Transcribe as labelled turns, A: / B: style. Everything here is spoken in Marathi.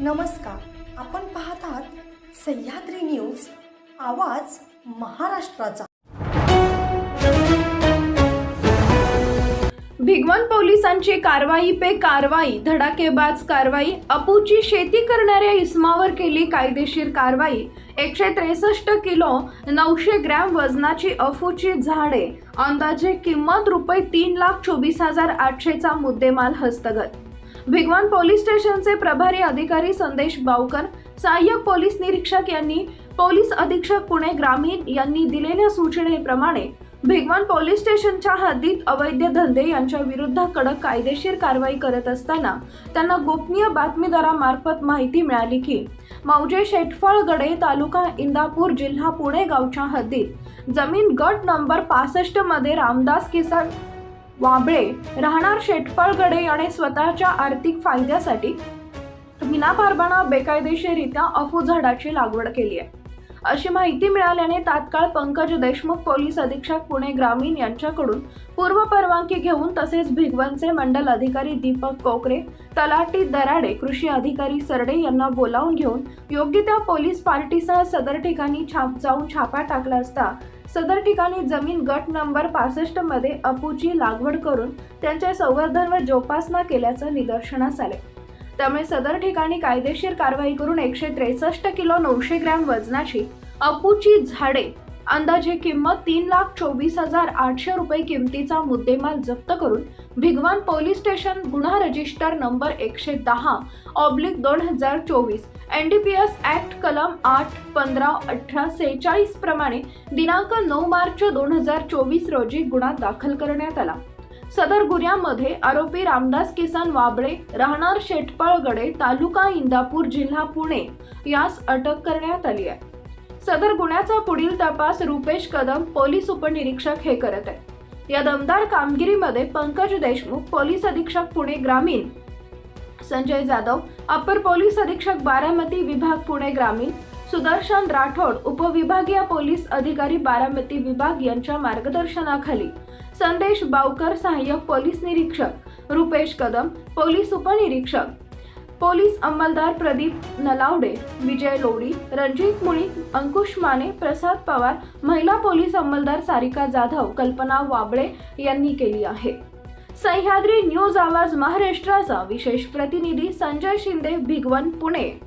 A: नमस्कार, आपण पाहत आहात सह्याद्री न्यूज, आवाज महाराष्ट्राचा।
B: भिगवण पोलिसांची कारवाई पे कारवाई, धडाकेबाज कारवाई। अपूची शेती करणाऱ्या इस्मावर केली कायदेशीर कारवाई। 163 किलो 900 ग्रॅम वजनाची अफूची झाडे, अंदाजे किंमत रुपये 3,24,800 चा मुद्देमाल हस्तगत। भिगवण पोलीस स्टेशनचे प्रभारी अधिकारी संदेश बावकर, सहाय्यक पोलीस निरीक्षक यांनी पोलीस अधीक्षक पुणे ग्रामीण यांनी दिलेल्या सूचनेप्रमाणे भिगवण पोलीस स्टेशनच्या हद्दीत अवैध धंदे यांच्या विरुद्ध कडक कायदेशीर कारवाई करत असताना त्यांना गोपनीय बातमीदारामार्फत माहिती मिळाली की मौजे शेटफळगडे, तालुका इंदापूर, जिल्हा पुणे गावच्या हद्दीत जमीन गट नंबर 65 मध्ये रामदास किसन वाबळे राहणार शेटफळगडे याने स्वतःच्या आर्थिक फायद्यासाठी विनापरवाना बेकायदेशीररित्या अफू झाडाची लागवड केली आहे, अशी माहिती मिळाल्याने तात्काळ पंकज देशमुख, पोलीस अधीक्षक पुणे ग्रामीण यांच्याकडून पूर्व परवानगी घेऊन तसेच भिगवणचे मंडल अधिकारी दीपक कोकरे, तलाठी दराडे, कृषी अधिकारी सरडे यांना बोलावून घेऊन योग्य त्या पोलीस पार्टीसह सदर ठिकाणी जाऊन छापा टाकला असता सदर ठिकाणी जमीन गट नंबर 65 मध्ये अफूची लागवड करून त्यांचे संवर्धन व जोपासना केल्याचं निदर्शनास आले। त्यामुळे सदर ठिकाणी कायदेशीर कारवाई करून 163 किलो 900 ग्रॅम वजनाची अफूची झाडे, अंदाजे किंमत 3,24,800 रुपये किमतीचा मुद्देमाल जप्त करून भिगवण पोलीस स्टेशन गुन्हा रजिस्टर नंबर 110/2024 NDPS ऍक्ट कलम 8, 15, 18, 46 प्रमाणे दिनांक 9 मार्च 2024 रोजी गुन्हा दाखल करण्यात आला। सदर गुन्ह्यामध्ये आरोपी रामदास किसन वाबळे राहणार शेटफळगडे, तालुका इंदापूर, जिल्हा पुणे यास अटक करण्यात आली आहे। सदर गुन्ह्याचा पुढील तपास रुपेश कदम, पोलीस उपनिरीक्षक हे करत आहेत। या दमदार कामगिरीमध्ये पंकज देशमुख, पोलीस अधीक्षक पुणे ग्रामीण, संजय जाधव, अपर पोलीस अधीक्षक बारामती विभाग पुणे ग्रामीण, सुदर्शन राठोड, उपविभागीय पोलीस अधिकारी बारामती विभाग यांच्या मार्गदर्शनाखाली संदेश बावकर, सहाय्यक पोलीस निरीक्षक रुपेश कदम, पोलीस उपनिरीक्षक, पोलीस अंमलदार प्रदीप नलावडे, विजय लोडी, रणजित मुळी, अंकुश माने, प्रसाद पवार, महिला पोलीस अंमलदार सारिका जाधव, कल्पना वाबळे यांनी केली आहे। सह्याद्री न्यूज, आवाज महाराष्ट्राचा विशेष प्रतिनिधी संजय शिंदे, भिगवण, पुणे।